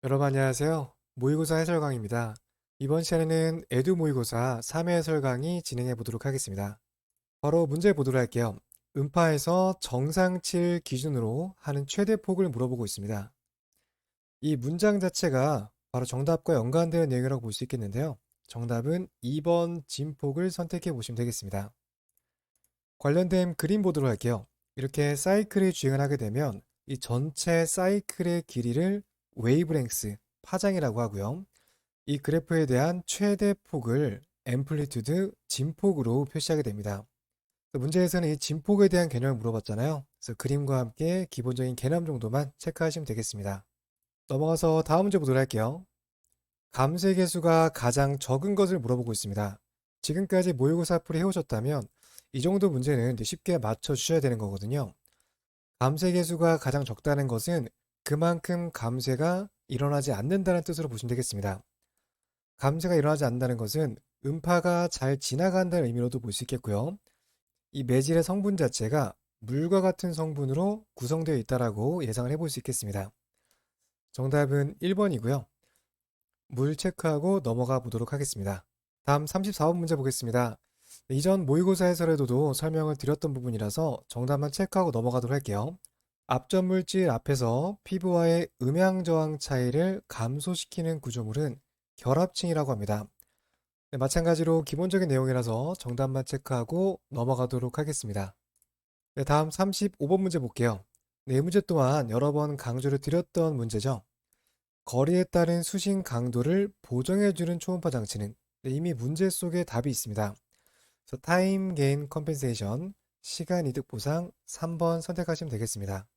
여러분 안녕하세요. 모의고사 해설 강의입니다. 이번 시간에는 에듀 모의고사 3회 해설 강의 진행해 보도록 하겠습니다. 바로 문제 보도록 할게요. 음파에서 정상치를 기준으로 하는 최대 폭을 물어보고 있습니다. 이 문장 자체가 바로 정답과 연관되는 내용이라고 볼 수 있겠는데요. 정답은 2번 진폭을 선택해 보시면 되겠습니다. 관련된 그림 보도록 할게요. 이렇게 사이클이 주행을 하게 되면 이 전체 사이클의 길이를 웨이브랭스, 파장이라고 하고요. 이 그래프에 대한 최대 폭을 앰플리튜드, 진폭으로 표시하게 됩니다. 문제에서는 이 진폭에 대한 개념을 물어봤잖아요. 그래서 그림과 함께 기본적인 개념 정도만 체크하시면 되겠습니다. 넘어가서 다음 문제 보도록 할게요. 감세 개수가 가장 적은 것을 물어보고 있습니다. 지금까지 모의고사 풀이 해오셨다면 이 정도 문제는 이제 쉽게 맞춰주셔야 되는 거거든요. 감세 개수가 가장 적다는 것은 그만큼 감세가 일어나지 않는다는 뜻으로 보시면 되겠습니다. 감세가 일어나지 않는다는 것은 음파가 잘 지나간다는 의미로도 볼 수 있겠고요. 이 매질의 성분 자체가 물과 같은 성분으로 구성되어 있다라고 예상을 해볼 수 있겠습니다. 정답은 1번이고요. 물 체크하고 넘어가 보도록 하겠습니다. 다음 34번 문제 보겠습니다. 이전 모의고사에서도 설명을 드렸던 부분이라서 정답만 체크하고 넘어가도록 할게요. 앞전 물질 앞에서 피부와의 음향 저항 차이를 감소시키는 구조물은 결합층이라고 합니다. 네, 마찬가지로 기본적인 내용이라서 정답만 체크하고 넘어가도록 하겠습니다. 네, 다음 35번 문제 볼게요. 네, 이 문제 또한 여러 번 강조를 드렸던 문제죠. 거리에 따른 수신 강도를 보정해주는 초음파 장치는 네, 이미 문제 속에 답이 있습니다. 그래서 타임 게인 컴펜세이션, 시간 이득 보상 3번 선택하시면 되겠습니다.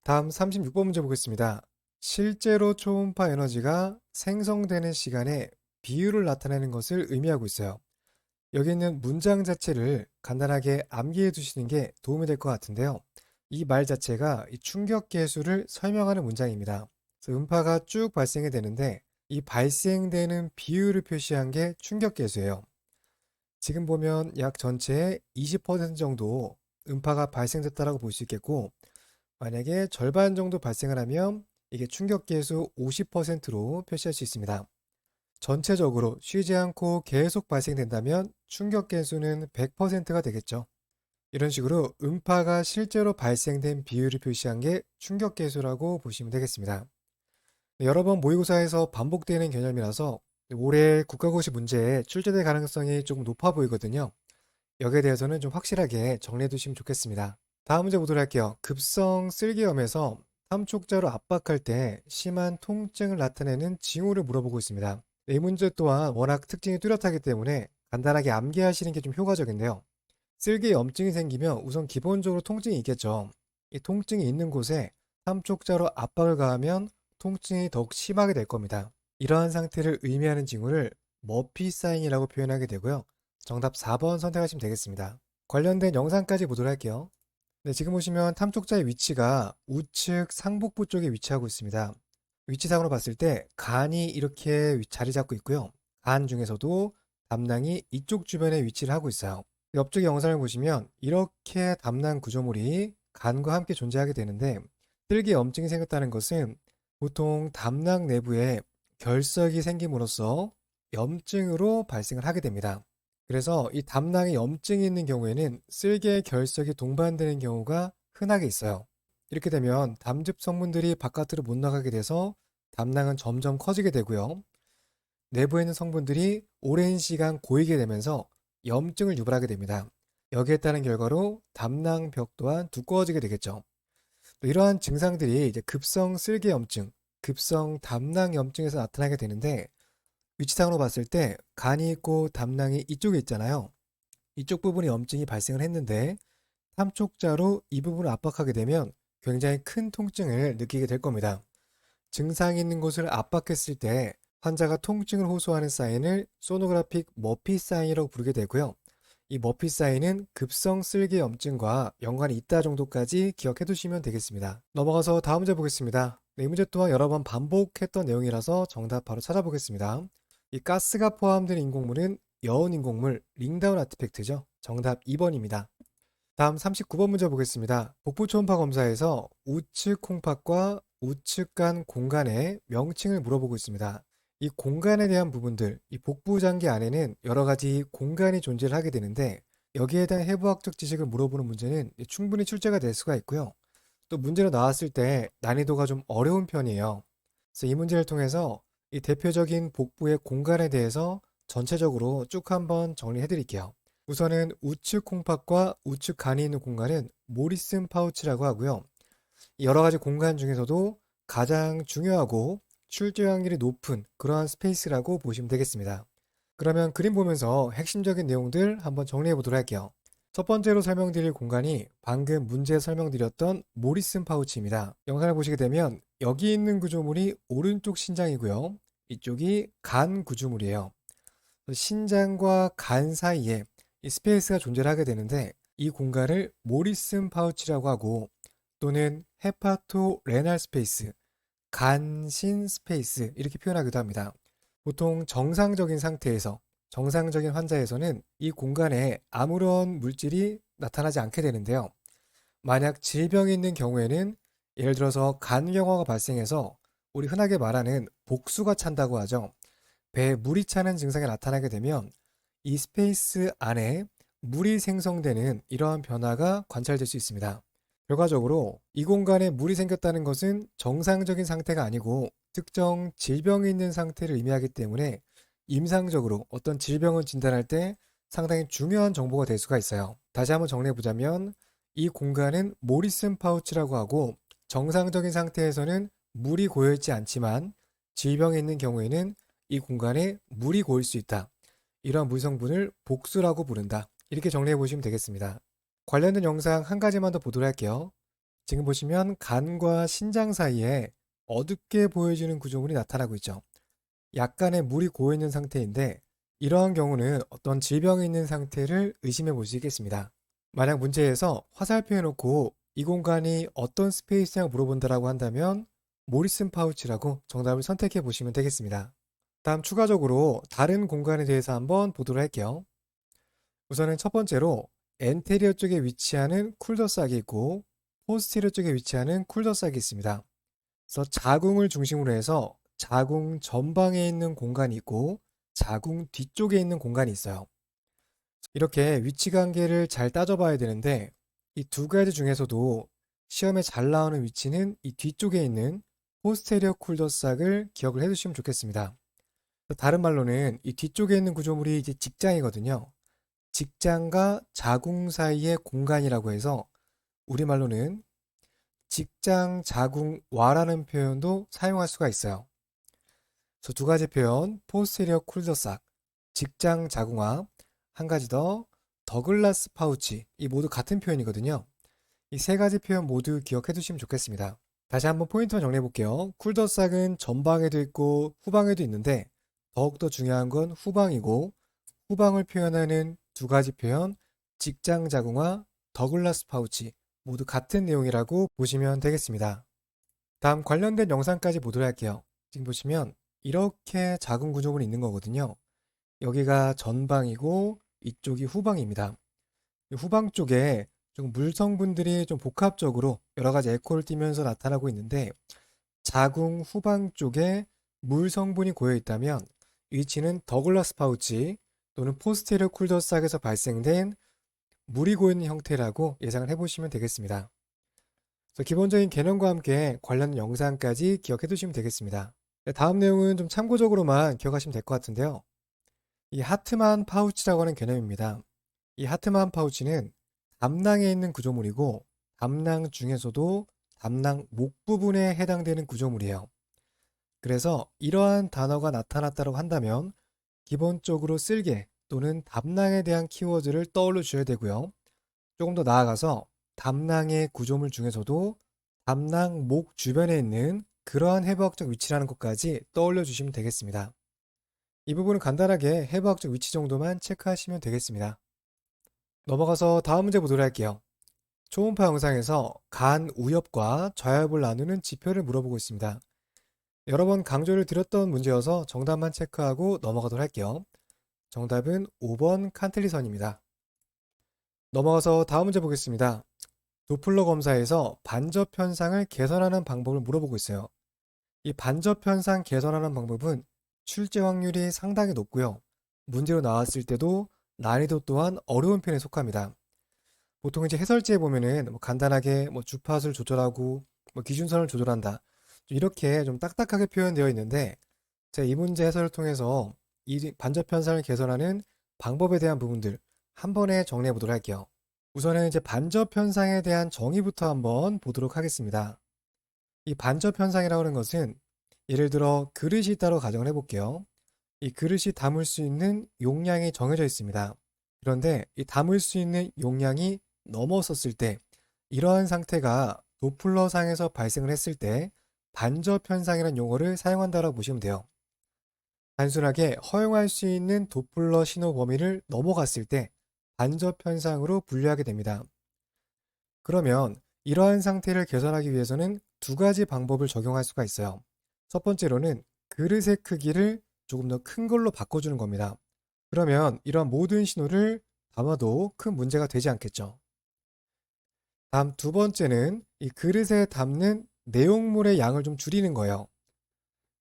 다음 36번 문제 보겠습니다. 실제로 초음파 에너지가 생성되는 시간에 비율을 나타내는 것을 의미하고 있어요. 여기 있는 문장 자체를 간단하게 암기해 두시는 게 도움이 될 것 같은데요. 이 말 자체가 이 충격 계수를 설명하는 문장입니다. 그래서 음파가 쭉 발생이 되는데 이 발생되는 비율을 표시한 게 충격 계수예요. 지금 보면 약 전체의 20% 정도 음파가 발생됐다고 볼 수 있겠고, 만약에 절반 정도 발생을 하면 이게 충격 계수 50%로 표시할 수 있습니다. 전체적으로 쉬지 않고 계속 발생된다면 충격 계수는 100%가 되겠죠. 이런 식으로 음파가 실제로 발생된 비율을 표시한 게 충격 계수라고 보시면 되겠습니다. 네, 여러 번 모의고사에서 반복되는 개념이라서 올해 국가고시 문제에 출제될 가능성이 조금 높아 보이거든요. 여기에 대해서는 좀 확실하게 정리해 두시면 좋겠습니다. 다음 문제 보도록 할게요. 급성 쓸개염에서 삼촉자로 압박할 때 심한 통증을 나타내는 징후를 물어보고 있습니다. 이 문제 또한 워낙 특징이 뚜렷하기 때문에 간단하게 암기하시는 게 좀 효과적인데요. 쓸개염증이 생기면 우선 기본적으로 통증이 있겠죠. 이 통증이 있는 곳에 삼촉자로 압박을 가하면 통증이 더욱 심하게 될 겁니다. 이러한 상태를 의미하는 징후를 머피 사인이라고 표현하게 되고요. 정답 4번 선택하시면 되겠습니다. 관련된 영상까지 보도록 할게요. 네, 지금 보시면 탐촉자의 위치가 우측 상복부 쪽에 위치하고 있습니다. 위치상으로 봤을 때 간이 이렇게 자리 잡고 있고요. 간 중에서도 담낭이 이쪽 주변에 위치를 하고 있어요. 옆쪽 영상을 보시면 이렇게 담낭 구조물이 간과 함께 존재하게 되는데 뜰기 염증이 생겼다는 것은 보통 담낭 내부에 결석이 생김으로써 염증으로 발생을 하게 됩니다. 그래서 이 담낭에 염증이 있는 경우에는 쓸개 결석이 동반되는 경우가 흔하게 있어요. 이렇게 되면 담즙 성분들이 바깥으로 못 나가게 돼서 담낭은 점점 커지게 되고요. 내부에 있는 성분들이 오랜 시간 고이게 되면서 염증을 유발하게 됩니다. 여기에 따른 결과로 담낭벽 또한 두꺼워지게 되겠죠. 또 이러한 증상들이 이제 급성 쓸개염증, 급성 담낭염증에서 나타나게 되는데 위치상으로 봤을 때 간이 있고 담낭이 이쪽에 있잖아요. 이쪽 부분에 염증이 발생을 했는데 삼촉자로 이 부분을 압박하게 되면 굉장히 큰 통증을 느끼게 될 겁니다. 증상이 있는 곳을 압박했을 때 환자가 통증을 호소하는 사인을 소노그래픽 머피 사인이라고 부르게 되고요. 이 머피 사인은 급성 쓸개염증과 연관이 있다 정도까지 기억해 두시면 되겠습니다. 넘어가서 다음 문제 보겠습니다. 네, 이 문제 또한 여러 번 반복했던 내용이라서 정답 바로 찾아보겠습니다. 이 가스가 포함된 인공물은 여운 인공물 링다운 아티팩트죠. 정답 2번입니다. 다음 39번 문제 보겠습니다. 복부 초음파 검사에서 우측 콩팥과 우측 간 공간의 명칭을 물어보고 있습니다. 이 공간에 대한 부분들, 이 복부 장기 안에는 여러 가지 공간이 존재를 하게 되는데 여기에 대한 해부학적 지식을 물어보는 문제는 충분히 출제가 될 수가 있고요. 또 문제로 나왔을 때 난이도가 좀 어려운 편이에요. 그래서 이 문제를 통해서 이 대표적인 복부의 공간에 대해서 전체적으로 쭉 한번 정리해 드릴게요. 우선은 우측 콩팥과 우측 간이 있는 공간은 모리슨 파우치라고 하고요. 여러 가지 공간 중에서도 가장 중요하고 출제 확률이 높은 그러한 스페이스라고 보시면 되겠습니다. 그러면 그림 보면서 핵심적인 내용들 한번 정리해 보도록 할게요. 첫 번째로 설명드릴 공간이 방금 문제 설명드렸던 모리슨 파우치입니다. 영상을 보시게 되면 여기 있는 구조물이 오른쪽 신장이고요. 이쪽이 간 구조물이에요. 신장과 간 사이에 이 스페이스가 존재를 하게 되는데 이 공간을 모리슨 파우치라고 하고 또는 헤파토 레날 스페이스, 간신 스페이스 이렇게 표현하기도 합니다. 보통 정상적인 상태에서 정상적인 환자에서는 이 공간에 아무런 물질이 나타나지 않게 되는데요. 만약 질병이 있는 경우에는 예를 들어서 간경화가 발생해서 우리 흔하게 말하는 복수가 찬다고 하죠. 배에 물이 차는 증상이 나타나게 되면 이 스페이스 안에 물이 생성되는 이러한 변화가 관찰될 수 있습니다. 결과적으로 이 공간에 물이 생겼다는 것은 정상적인 상태가 아니고 특정 질병이 있는 상태를 의미하기 때문에 임상적으로 어떤 질병을 진단할 때 상당히 중요한 정보가 될 수가 있어요. 다시 한번 정리해 보자면 이 공간은 모리슨 파우치라고 하고 정상적인 상태에서는 물이 고여있지 않지만 질병이 있는 경우에는 이 공간에 물이 고일 수 있다. 이러한 물 성분을 복수라고 부른다. 이렇게 정리해 보시면 되겠습니다. 관련된 영상 한 가지만 더 보도록 할게요. 지금 보시면 간과 신장 사이에 어둡게 보여지는 구조물이 나타나고 있죠. 약간의 물이 고여있는 상태인데 이러한 경우는 어떤 질병이 있는 상태를 의심해 볼 수 있겠습니다. 만약 문제에서 화살표 해놓고 이 공간이 어떤 스페이스냐고 물어본다라고 한다면 모리슨 파우치라고 정답을 선택해 보시면 되겠습니다. 다음 추가적으로 다른 공간에 대해서 한번 보도록 할게요. 우선은 첫 번째로 엔테리어 쪽에 위치하는 쿨더삭이 있고 포스티리어 쪽에 위치하는 쿨더삭이 있습니다. 그래서 자궁을 중심으로 해서 자궁 전방에 있는 공간이 있고 자궁 뒤쪽에 있는 공간이 있어요. 이렇게 위치 관계를 잘 따져봐야 되는데 이 두 가지 중에서도 시험에 잘 나오는 위치는 이 뒤쪽에 있는 포스테리어 쿨더삭을 기억을 해두시면 좋겠습니다. 다른 말로는 이 뒤쪽에 있는 구조물이 이제 직장이거든요. 직장과 자궁 사이의 공간이라고 해서 우리말로는 직장 자궁와라는 표현도 사용할 수가 있어요. 그래서 두 가지 표현, 포스테리어 쿨더삭, 직장 자궁화, 한 가지 더 더글라스 파우치, 이 모두 같은 표현이거든요. 이 세 가지 표현 모두 기억해 두시면 좋겠습니다. 다시 한번 포인트만 정리해 볼게요. 쿨더삭은 전방에도 있고 후방에도 있는데 더욱더 중요한 건 후방이고 후방을 표현하는 두 가지 표현, 직장 자궁화, 더글라스 파우치 모두 같은 내용이라고 보시면 되겠습니다. 다음 관련된 영상까지 보도록 할게요. 지금 보시면 이렇게 자궁 구조물이 있는 거거든요. 여기가 전방이고 이쪽이 후방입니다. 후방 쪽에 좀 물 성분들이 좀 복합적으로 여러 가지 에코를 띠면서 나타나고 있는데 자궁 후방 쪽에 물 성분이 고여 있다면 위치는 더글라스 파우치 또는 포스테리어 쿨더삭에서 발생된 물이 고여 있는 형태라고 예상을 해보시면 되겠습니다. 그래서 기본적인 개념과 함께 관련 영상까지 기억해 두시면 되겠습니다. 다음 내용은 좀 참고적으로만 기억하시면 될 것 같은데요. 이 하트만 파우치라고 하는 개념입니다. 이 하트만 파우치는 담낭에 있는 구조물이고 담낭 중에서도 담낭 목 부분에 해당되는 구조물이에요. 그래서 이러한 단어가 나타났다고 한다면 기본적으로 쓸개 또는 담낭에 대한 키워드를 떠올려 주셔야 되고요. 조금 더 나아가서 담낭의 구조물 중에서도 담낭 목 주변에 있는 그러한 해부학적 위치라는 것까지 떠올려 주시면 되겠습니다. 이 부분은 간단하게 해부학적 위치 정도만 체크하시면 되겠습니다. 넘어가서 다음 문제 보도록 할게요. 초음파 영상에서 간 우엽과 좌엽을 나누는 지표를 물어보고 있습니다. 여러 번 강조를 드렸던 문제여서 정답만 체크하고 넘어가도록 할게요. 정답은 5번 칸틀리선입니다. 넘어가서 다음 문제 보겠습니다. 도플러 검사에서 반접 현상을 개선하는 방법을 물어보고 있어요. 이 반접 현상 개선하는 방법은 출제 확률이 상당히 높고요. 문제로 나왔을 때도 난이도 또한 어려운 편에 속합니다. 보통 이제 해설지에 보면은 뭐 간단하게 뭐 주파수를 조절하고 뭐 기준선을 조절한다. 이렇게 좀 딱딱하게 표현되어 있는데 제가 이 문제 해설을 통해서 이 반접 현상을 개선하는 방법에 대한 부분들 한 번에 정리해 보도록 할게요. 우선은 이제 반접 현상에 대한 정의부터 한번 보도록 하겠습니다. 이 반접 현상이라고 하는 것은 예를 들어 그릇이 있다고 가정을 해볼게요. 이 그릇이 담을 수 있는 용량이 정해져 있습니다. 그런데 이 담을 수 있는 용량이 넘어섰을 때 이러한 상태가 도플러상에서 발생을 했을 때 반접 현상이라는 용어를 사용한다고 보시면 돼요. 단순하게 허용할 수 있는 도플러 신호 범위를 넘어갔을 때 반접 현상으로 분류하게 됩니다. 그러면 이러한 상태를 개선하기 위해서는 두 가지 방법을 적용할 수가 있어요. 첫 번째로는 그릇의 크기를 조금 더 큰 걸로 바꿔주는 겁니다. 그러면 이러한 모든 신호를 담아도 큰 문제가 되지 않겠죠. 다음 두 번째는 이 그릇에 담는 내용물의 양을 좀 줄이는 거예요.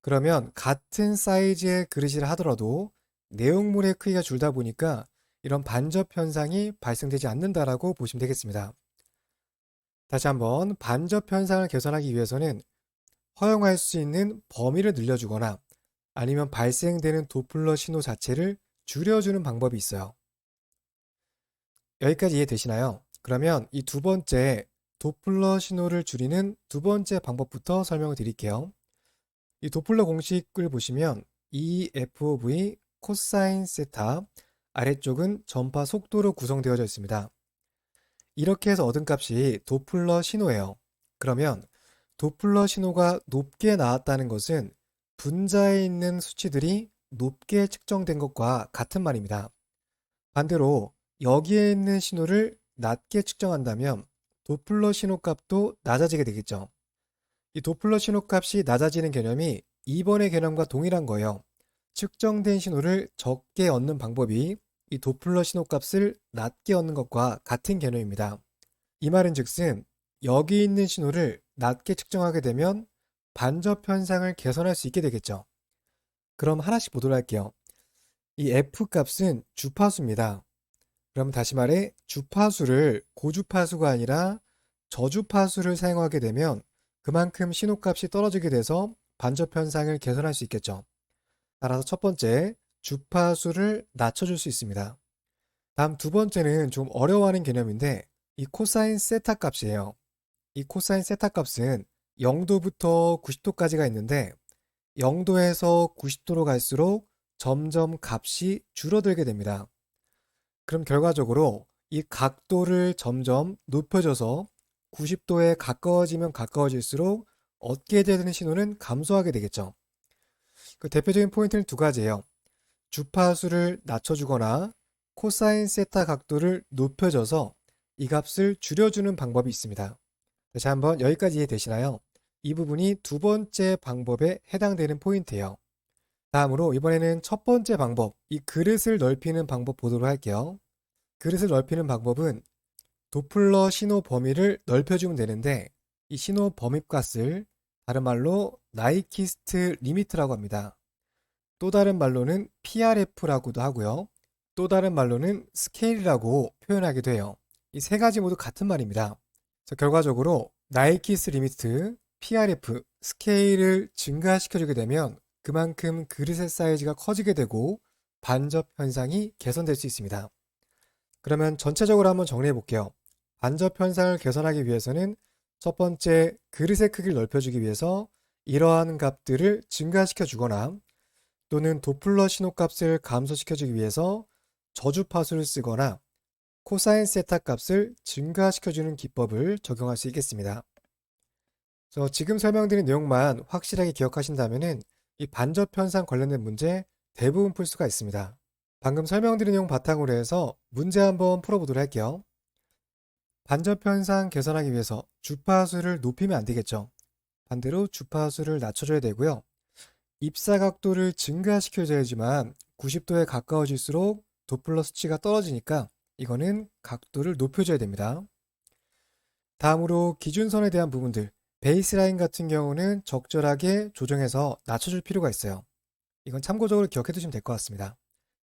그러면 같은 사이즈의 그릇이라 하더라도 내용물의 크기가 줄다 보니까 이런 반접 현상이 발생되지 않는다라고 보시면 되겠습니다. 다시 한번 반접 현상을 개선하기 위해서는 허용할 수 있는 범위를 늘려주거나 아니면 발생되는 도플러 신호 자체를 줄여주는 방법이 있어요. 여기까지 이해되시나요? 그러면 이 두 번째 도플러 신호를 줄이는 두 번째 방법부터 설명을 드릴게요. 이 도플러 공식을 보시면 EFV 코사인 세타 아래쪽은 전파 속도로 구성되어져 있습니다. 이렇게 해서 얻은 값이 도플러 신호예요. 그러면 도플러 신호가 높게 나왔다는 것은 분자에 있는 수치들이 높게 측정된 것과 같은 말입니다. 반대로 여기에 있는 신호를 낮게 측정한다면 도플러 신호 값도 낮아지게 되겠죠. 이 도플러 신호 값이 낮아지는 개념이 2번의 개념과 동일한 거예요. 측정된 신호를 적게 얻는 방법이 이 도플러 신호 값을 낮게 얻는 것과 같은 개념입니다. 이 말은 즉슨 여기 있는 신호를 낮게 측정하게 되면 반접 현상을 개선할 수 있게 되겠죠. 그럼 하나씩 보도록 할게요. 이 F 값은 주파수입니다. 그럼 다시 말해 주파수를 고주파수가 아니라 저주파수를 사용하게 되면 그만큼 신호값이 떨어지게 돼서 반접 현상을 개선할 수 있겠죠. 따라서 첫 번째, 주파수를 낮춰줄 수 있습니다. 다음 두 번째는 좀 어려워하는 개념인데 이 코사인 세타 값이에요. 이 코사인 세타 값은 0도부터 90도까지가 있는데 0도에서 90도로 갈수록 점점 값이 줄어들게 됩니다. 그럼 결과적으로 이 각도를 점점 높여줘서 90도에 가까워지면 가까워질수록 얻게 되는 신호는 감소하게 되겠죠. 그 대표적인 포인트는 두 가지예요. 주파수를 낮춰주거나 코사인 세타 각도를 높여줘서 이 값을 줄여주는 방법이 있습니다. 다시 한번 여기까지 이해되시나요? 이 부분이 두 번째 방법에 해당되는 포인트예요. 다음으로 이번에는 첫 번째 방법, 이 그릇을 넓히는 방법 보도록 할게요. 그릇을 넓히는 방법은 도플러 신호 범위를 넓혀주면 되는데 이 신호 범위값을 다른 말로 나이키스트 리미트라고 합니다. 또 다른 말로는 PRF라고도 하고요. 또 다른 말로는 스케일이라고 표현하기도 해요. 이 세 가지 모두 같은 말입니다. 그래서 결과적으로 나이키스 리미트, PRF, 스케일을 증가시켜주게 되면 그만큼 그릇의 사이즈가 커지게 되고 반접 현상이 개선될 수 있습니다. 그러면 전체적으로 한번 정리해 볼게요. 반접 현상을 개선하기 위해서는 첫 번째, 그릇의 크기를 넓혀주기 위해서 이러한 값들을 증가시켜 주거나 또는 도플러 신호값을 감소시켜주기 위해서 저주파수를 쓰거나 코사인 세타 값을 증가시켜주는 기법을 적용할 수 있겠습니다. 그래서 지금 설명드린 내용만 확실하게 기억하신다면 이 반접 현상 관련된 문제 대부분 풀 수가 있습니다. 방금 설명드린 내용 바탕으로 해서 문제 한번 풀어보도록 할게요. 반접 현상 개선하기 위해서 주파수를 높이면 안 되겠죠. 반대로 주파수를 낮춰줘야 되고요. 입사 각도를 증가시켜줘야지만 90도에 가까워질수록 도플러 수치가 떨어지니까 이거는 각도를 높여줘야 됩니다. 다음으로 기준선에 대한 부분들, 베이스라인 같은 경우는 적절하게 조정해서 낮춰줄 필요가 있어요. 이건 참고적으로 기억해 두시면 될 것 같습니다.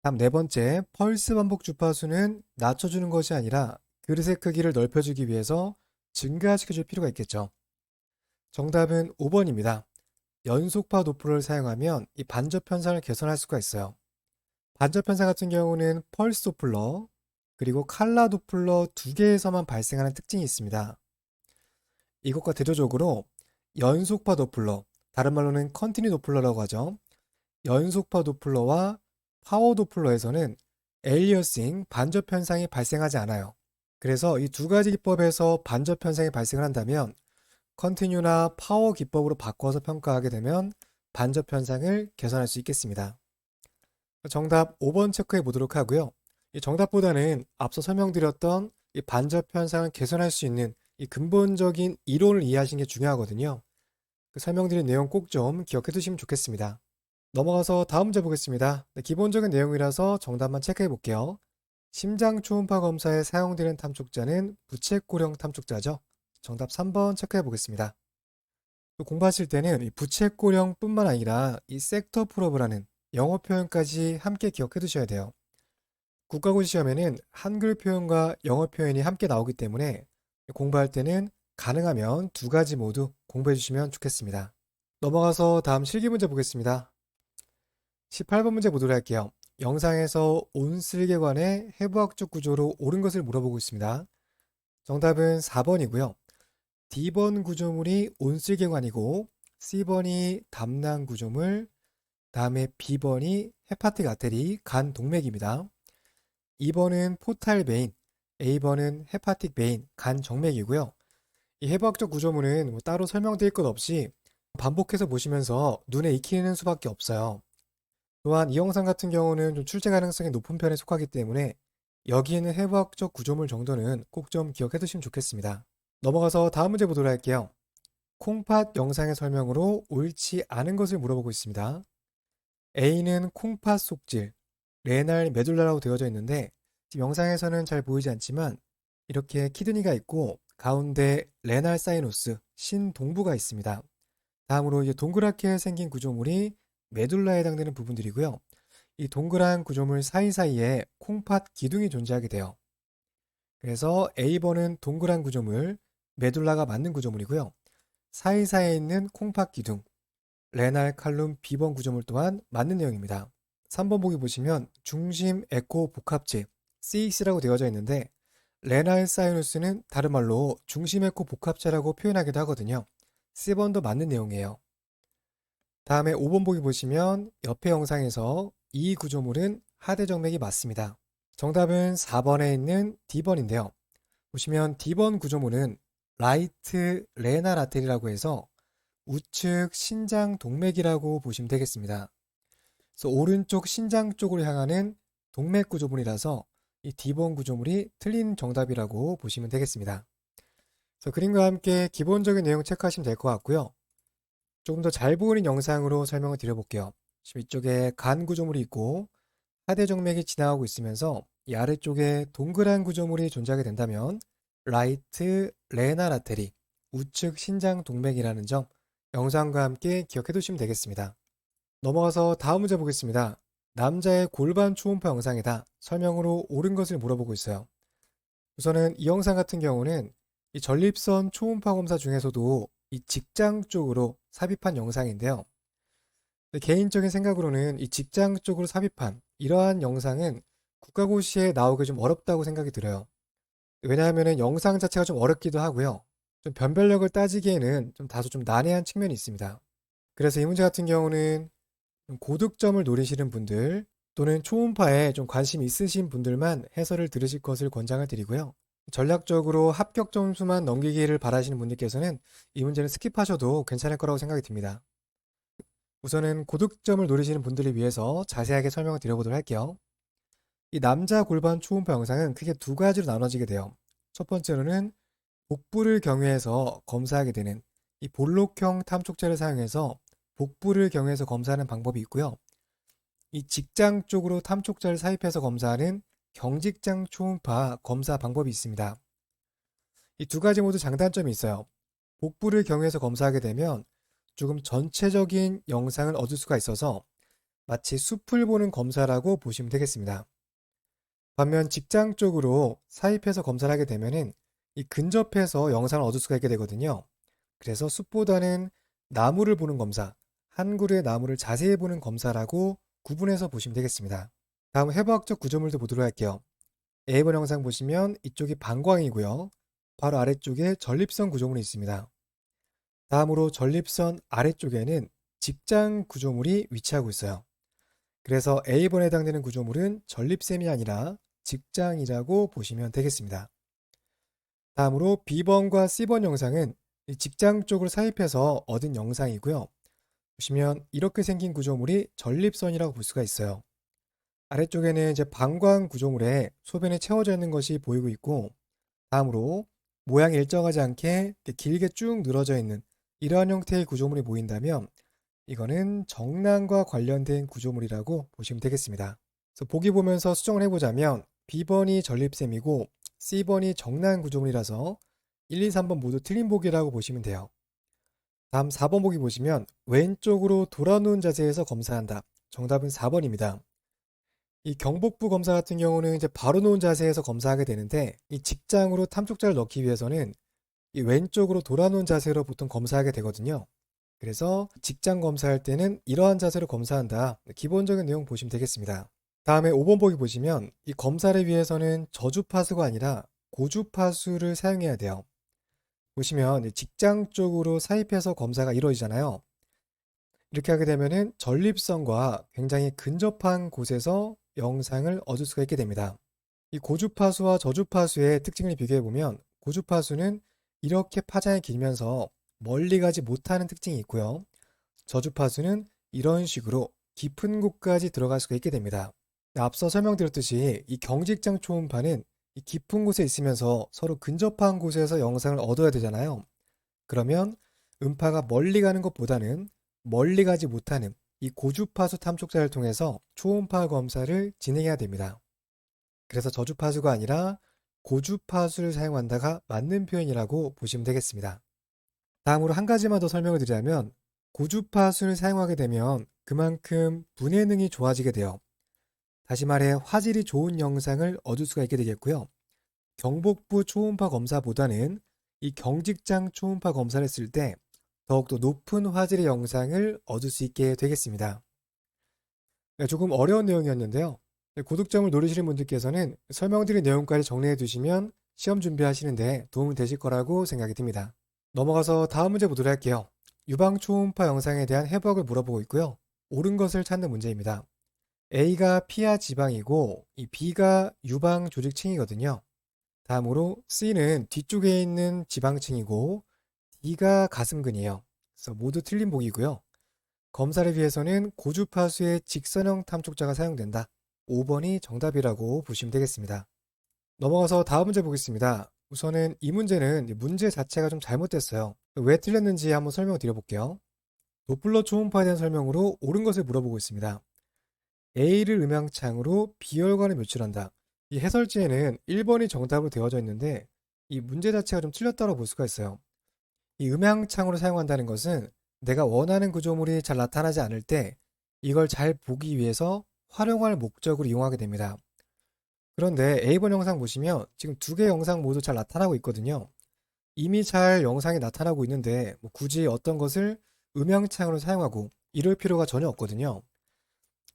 다음 네 번째, 펄스 반복 주파수는 낮춰주는 것이 아니라 그릇의 크기를 넓혀주기 위해서 증가시켜줄 필요가 있겠죠. 정답은 5번입니다. 연속파 도플러를 사용하면 이 반접 현상을 개선할 수가 있어요. 반접 현상 같은 경우는 펄스 도플러 그리고 칼라 도플러 두 개에서만 발생하는 특징이 있습니다. 이것과 대조적으로 연속파 도플러, 다른 말로는 컨티뉴 도플러라고 하죠. 연속파 도플러와 파워 도플러에서는 엘리어싱, 반접 현상이 발생하지 않아요. 그래서 이 두 가지 기법에서 반접 현상이 발생을 한다면 컨티뉴나 파워 기법으로 바꿔서 평가하게 되면 반접 현상을 개선할 수 있겠습니다. 정답 5번 체크해 보도록 하고요. 이 정답보다는 앞서 설명드렸던 이 반접 현상을 개선할 수 있는 이 근본적인 이론을 이해하시는 게 중요하거든요. 그 설명드린 내용 꼭 좀 기억해 두시면 좋겠습니다. 넘어가서 다음 문제 보겠습니다. 네, 기본적인 내용이라서 정답만 체크해 볼게요. 심장 초음파 검사에 사용되는 탐촉자는 부채꼴형 탐촉자죠. 정답 3번 체크해 보겠습니다. 또 공부하실 때는 이 부채꼴형뿐만 아니라 이 섹터 프로브라는 영어 표현까지 함께 기억해 두셔야 돼요. 국가고시 시험에는 한글 표현과 영어 표현이 함께 나오기 때문에 공부할 때는 가능하면 두 가지 모두 공부해 주시면 좋겠습니다. 넘어가서 다음 실기 문제 보겠습니다. 18번 문제 보도록 할게요. 영상에서 온슬개관의 해부학적 구조로 옳은 것을 물어보고 있습니다. 정답은 4번이고요. D번 구조물이 온슬개관이고 C번이 담낭 구조물, 다음에 B번이 헤파틱 아테리, 간 동맥입니다. 2번은 포탈 베인, A번은 헤파틱 베인, 간 정맥이고요. 이 해부학적 구조물은 따로 설명드릴 것 없이 반복해서 보시면서 눈에 익히는 수밖에 없어요. 또한 이 영상 같은 경우는 좀 출제 가능성이 높은 편에 속하기 때문에 여기 있는 해부학적 구조물 정도는 꼭 좀 기억해 두시면 좋겠습니다. 넘어가서 다음 문제 보도록 할게요. 콩팥 영상의 설명으로 옳지 않은 것을 물어보고 있습니다. A는 콩팥 속질, 레날 메둘라라고 되어져 있는데 지금 영상에서는 잘 보이지 않지만 이렇게 키드니가 있고 가운데 레날 사이노스, 신동부가 있습니다. 다음으로 이제 동그랗게 생긴 구조물이 메둘라에 해당되는 부분들이고요. 이 동그란 구조물 사이사이에 콩팥 기둥이 존재하게 돼요. 그래서 A번은 동그란 구조물, 메둘라가 맞는 구조물이고요. 사이사이에 있는 콩팥 기둥, 레날 칼룸 B번 구조물 또한 맞는 내용입니다. 3번 보기 보시면 중심 에코 복합체 CX라고 되어져 있는데 레날 사이누스는 다른 말로 중심 에코 복합체라고 표현하기도 하거든요. C번도 맞는 내용이에요. 다음에 5번 보기 보시면 옆에 영상에서 이 구조물은 하대정맥이 맞습니다. 정답은 4번에 있는 D번인데요. 보시면 D번 구조물은 라이트 레날 아테리라고 해서 우측 신장 동맥이라고 보시면 되겠습니다. 그래서 오른쪽 신장 쪽으로 향하는 동맥 구조물이라서 이 D번 구조물이 틀린 정답이라고 보시면 되겠습니다. 그래서 그림과 함께 기본적인 내용 체크하시면 될 것 같고요. 조금 더 잘 보이는 영상으로 설명을 드려볼게요. 지금 이쪽에 간 구조물이 있고 하대정맥이 지나가고 있으면서 이 아래쪽에 동그란 구조물이 존재하게 된다면 라이트 레날 아테리, 우측 신장 동맥이라는 점 영상과 함께 기억해 두시면 되겠습니다. 넘어가서 다음 문제 보겠습니다. 남자의 골반 초음파 영상이다. 설명으로 옳은 것을 물어보고 있어요. 우선은 이 영상 같은 경우는 이 전립선 초음파 검사 중에서도 이 직장 쪽으로 삽입한 영상인데요. 개인적인 생각으로는 이 직장 쪽으로 삽입한 이러한 영상은 국가고시에 나오기 좀 어렵다고 생각이 들어요. 왜냐하면 영상 자체가 좀 어렵기도 하고요. 좀 변별력을 따지기에는 좀 다소 좀 난해한 측면이 있습니다. 그래서 이 문제 같은 경우는 고득점을 노리시는 분들 또는 초음파에 좀 관심 있으신 분들만 해설을 들으실 것을 권장을 드리고요. 전략적으로 합격 점수만 넘기기를 바라시는 분들께서는 이 문제는 스킵하셔도 괜찮을 거라고 생각이 듭니다. 우선은 고득점을 노리시는 분들을 위해서 자세하게 설명을 드려보도록 할게요. 이 남자 골반 초음파 영상은 크게 두 가지로 나눠지게 돼요. 첫 번째로는 복부를 경유해서 검사하게 되는 이 볼록형 탐촉자를 사용해서 복부를 경유해서 검사하는 방법이 있고요. 이 직장 쪽으로 탐촉자를 삽입해서 검사하는 경직장 초음파 검사 방법이 있습니다. 이 두 가지 모두 장단점이 있어요. 복부를 경유해서 검사하게 되면 조금 전체적인 영상을 얻을 수가 있어서 마치 숲을 보는 검사라고 보시면 되겠습니다. 반면 직장 쪽으로 사입해서 검사를 하게 되면은 이 근접해서 영상을 얻을 수가 있게 되거든요. 그래서 숲보다는 나무를 보는 검사, 한 그루의 나무를 자세히 보는 검사라고 구분해서 보시면 되겠습니다. 다음 해부학적 구조물도 보도록 할게요. A번 영상 보시면 이쪽이 방광이고요. 바로 아래쪽에 전립선 구조물이 있습니다. 다음으로 전립선 아래쪽에는 직장 구조물이 위치하고 있어요. 그래서 A번에 해당되는 구조물은 전립샘이 아니라 직장이라고 보시면 되겠습니다. 다음으로 B번과 C번 영상은 이 직장 쪽으로 사입해서 얻은 영상이고요. 보시면 이렇게 생긴 구조물이 전립선이라고 볼 수가 있어요. 아래쪽에는 이제 방광 구조물에 소변이 채워져 있는 것이 보이고 있고, 다음으로 모양이 일정하지 않게 이렇게 길게 쭉 늘어져 있는 이러한 형태의 구조물이 보인다면 이거는 정낭과 관련된 구조물이라고 보시면 되겠습니다. 그래서 보기 보면서 수정을 해보자면 B번이 전립샘이고 C번이 정낭 구조물이라서 1, 2, 3번 모두 틀린 보기라고 보시면 돼요. 다음 4번 보기 보시면 왼쪽으로 돌아누운 자세에서 검사한다. 정답은 4번입니다. 이 경복부 검사 같은 경우는 이제 바로 놓은 자세에서 검사하게 되는데 이 직장으로 탐촉자를 넣기 위해서는 이 왼쪽으로 돌아놓은 자세로 보통 검사하게 되거든요. 그래서 직장 검사할 때는 이러한 자세로 검사한다. 기본적인 내용 보시면 되겠습니다. 다음에 5번 보기 보시면 이 검사를 위해서는 저주파수가 아니라 고주파수를 사용해야 돼요. 보시면 직장 쪽으로 사입해서 검사가 이루어지잖아요. 이렇게 하게 되면은 전립선과 굉장히 근접한 곳에서 영상을 얻을 수가 있게 됩니다. 이 고주파수와 저주파수의 특징을 비교해 보면 고주파수는 이렇게 파장이 길면서 멀리 가지 못하는 특징이 있고요. 저주파수는 이런 식으로 깊은 곳까지 들어갈 수가 있게 됩니다. 앞서 설명드렸듯이 이 경직장 초음파는 이 깊은 곳에 있으면서 서로 근접한 곳에서 영상을 얻어야 되잖아요. 그러면 음파가 멀리 가는 것보다는 멀리 가지 못하는 이 고주파수 탐촉자를 통해서 초음파 검사를 진행해야 됩니다. 그래서 저주파수가 아니라 고주파수를 사용한다가 맞는 표현이라고 보시면 되겠습니다. 다음으로 한 가지만 더 설명을 드리자면 고주파수를 사용하게 되면 그만큼 분해능이 좋아지게 돼요. 다시 말해 화질이 좋은 영상을 얻을 수가 있게 되겠고요. 경복부 초음파 검사보다는 이 경직장 초음파 검사를 했을 때 더욱더 높은 화질의 영상을 얻을 수 있게 되겠습니다. 네, 조금 어려운 내용이었는데요. 네, 고득점을 노리시는 분들께서는 설명드린 내용까지 정리해 두시면 시험 준비하시는데 도움이 되실 거라고 생각이 듭니다. 넘어가서 다음 문제 보도록 할게요. 유방 초음파 영상에 대한 해부학을 물어보고 있고요. 옳은 것을 찾는 문제입니다. A가 피하 지방이고 이 B가 유방 조직층이거든요. 다음으로 C는 뒤쪽에 있는 지방층이고 D가 가슴근이에요. 그래서 모두 틀린 보기고요. 검사를 위해서는 고주파수의 직선형 탐촉자가 사용된다. 5번이 정답이라고 보시면 되겠습니다. 넘어가서 다음 문제 보겠습니다. 우선은 이 문제는 문제 자체가 좀 잘못됐어요. 왜 틀렸는지 한번 설명을 드려볼게요. 도플러 초음파에 대한 설명으로 옳은 것을 물어보고 있습니다. A를 음향창으로 B혈관을 묘출한다. 이 해설지에는 1번이 정답으로 되어져 있는데 이 문제 자체가 좀 틀렸다고 볼 수가 있어요. 이 음향창으로 사용한다는 것은 내가 원하는 구조물이 잘 나타나지 않을 때 이걸 잘 보기 위해서 활용할 목적으로 이용하게 됩니다. 그런데 A번 영상 보시면 지금 두 개 영상 모두 잘 나타나고 있거든요. 이미 잘 영상이 나타나고 있는데 굳이 어떤 것을 음향창으로 사용하고 이럴 필요가 전혀 없거든요.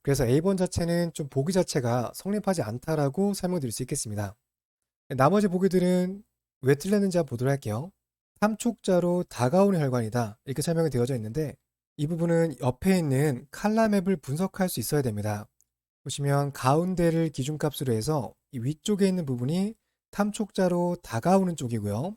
그래서 A번 자체는 좀 보기 자체가 성립하지 않다라고 설명드릴 수 있겠습니다. 나머지 보기들은 왜 틀렸는지 한번 보도록 할게요. 탐촉자로 다가오는 혈관이다 이렇게 설명이 되어져 있는데 이 부분은 옆에 있는 칼라맵을 분석할 수 있어야 됩니다. 보시면 가운데를 기준값으로 해서 이 위쪽에 있는 부분이 탐촉자로 다가오는 쪽이고요.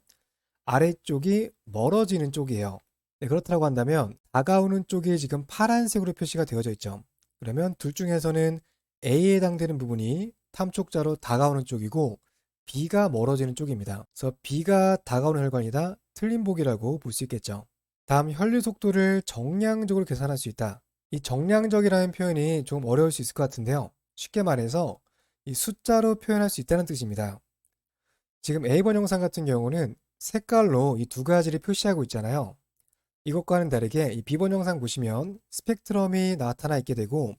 아래쪽이 멀어지는 쪽이에요. 네, 그렇다고 한다면 다가오는 쪽이 지금 파란색으로 표시가 되어져 있죠. 그러면 둘 중에서는 A에 해당되는 부분이 탐촉자로 다가오는 쪽이고 B가 멀어지는 쪽입니다. 그래서 B가 다가오는 혈관이다. 틀린 보기라고 볼 수 있겠죠. 다음 혈류 속도를 정량적으로 계산할 수 있다. 이 정량적이라는 표현이 좀 어려울 수 있을 것 같은데요. 쉽게 말해서 이 숫자로 표현할 수 있다는 뜻입니다. 지금 A번 영상 같은 경우는 색깔로 이 두 가지를 표시하고 있잖아요. 이것과는 다르게 이 B번 영상 보시면 스펙트럼이 나타나 있게 되고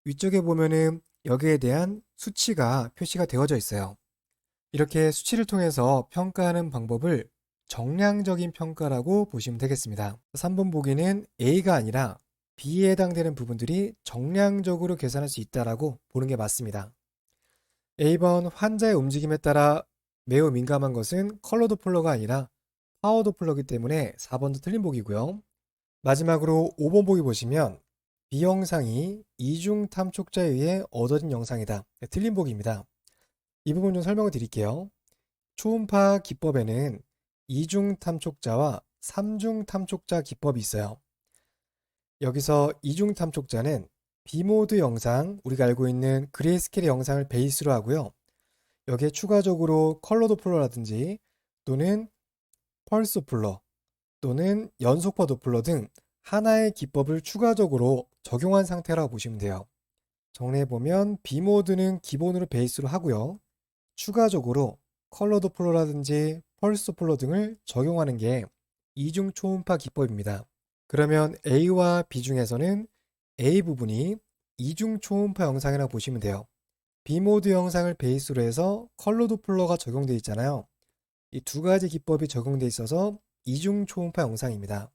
위쪽에 보면은 여기에 대한 수치가 표시가 되어져 있어요. 이렇게 수치를 통해서 평가하는 방법을 정량적인 평가라고 보시면 되겠습니다. 3번 보기는 A가 아니라 B에 해당되는 부분들이 정량적으로 계산할 수 있다라고 보는 게 맞습니다. A번 환자의 움직임에 따라 매우 민감한 것은 컬러 도플러가 아니라 파워 도플러이기 때문에 4번도 틀린 보기고요. 마지막으로 5번 보기 보시면 B 영상이 이중 탐촉자에 의해 얻어진 영상이다. 네, 틀린 보기입니다. 이 부분 좀 설명을 드릴게요. 초음파 기법에는 이중 탐촉자와 삼중 탐촉자 기법이 있어요. 여기서 이중 탐촉자는 B모드 영상, 우리가 알고 있는 그레이스케일 영상을 베이스로 하고요. 여기에 추가적으로 컬러 도플러라든지 또는 펄스 도플러 또는 연속파 도플러 등 하나의 기법을 추가적으로 적용한 상태라고 보시면 돼요. 정리해보면 B모드는 기본으로 베이스로 하고요. 추가적으로 컬러 도플러라든지 펄스 도플러 등을 적용하는 게 이중 초음파 기법입니다. 그러면 A와 B 중에서는 A 부분이 이중 초음파 영상이라고 보시면 돼요. B모드 영상을 베이스로 해서 컬러 도플러가 적용되어 있잖아요. 이 두 가지 기법이 적용되어 있어서 이중 초음파 영상입니다.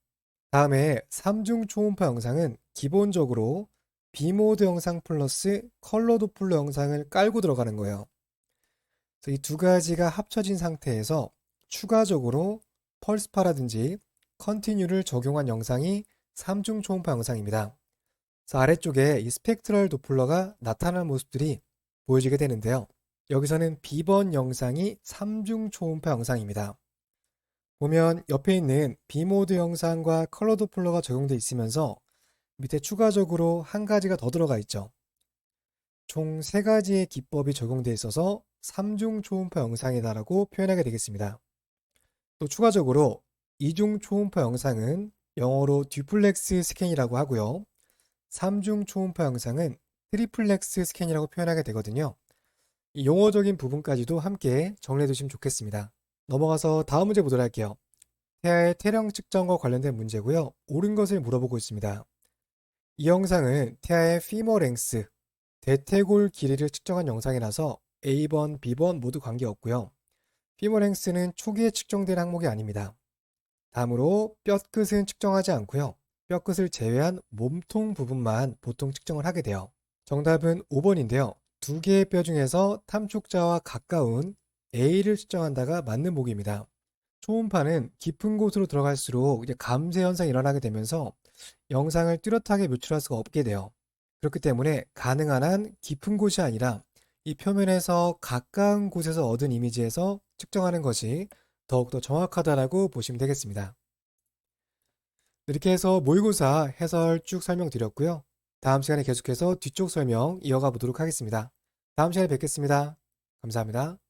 다음에 3중 초음파 영상은 기본적으로 B모드 영상 플러스 컬러 도플러 영상을 깔고 들어가는 거예요. 이 두 가지가 합쳐진 상태에서 추가적으로 펄스파라든지 컨티뉴를 적용한 영상이 3중 초음파 영상입니다. 그래서 아래쪽에 이 스펙트럴 도플러가 나타나는 모습들이 보여지게 되는데요. 여기서는 B번 영상이 3중 초음파 영상입니다. 보면 옆에 있는 B모드 영상과 컬러 도플러가 적용되어 있으면서 밑에 추가적으로 한 가지가 더 들어가 있죠. 총 3가지의 기법이 적용되어 있어서 3중 초음파 영상이다라고 표현하게 되겠습니다. 또 추가적으로 2중 초음파 영상은 영어로 듀플렉스 스캔이라고 하고요. 3중 초음파 영상은 트리플렉스 스캔이라고 표현하게 되거든요. 이 용어적인 부분까지도 함께 정리해 두시면 좋겠습니다. 넘어가서 다음 문제 보도록 할게요. 태아의 태령 측정과 관련된 문제고요. 옳은 것을 물어보고 있습니다. 이 영상은 태아의 피머 랭스, 대퇴골 길이를 측정한 영상이라서 A번, B번 모두 관계없고요. 피머 랭스는 초기에 측정된 항목이 아닙니다. 다음으로 뼈끝은 측정하지 않고요. 뼈끝을 제외한 몸통 부분만 보통 측정을 하게 돼요. 정답은 5번인데요. 두 개의 뼈 중에서 탐촉자와 가까운 A를 측정한다가 맞는 보기입니다. 초음파는 깊은 곳으로 들어갈수록 이제 감쇄 현상이 일어나게 되면서 영상을 뚜렷하게 노출할 수가 없게 돼요. 그렇기 때문에 가능한 한 깊은 곳이 아니라 이 표면에서 가까운 곳에서 얻은 이미지에서 측정하는 것이 더욱더 정확하다라고 보시면 되겠습니다. 이렇게 해서 모의고사 해설 쭉 설명드렸고요. 다음 시간에 계속해서 뒤쪽 설명 이어가 보도록 하겠습니다. 다음 시간에 뵙겠습니다. 감사합니다.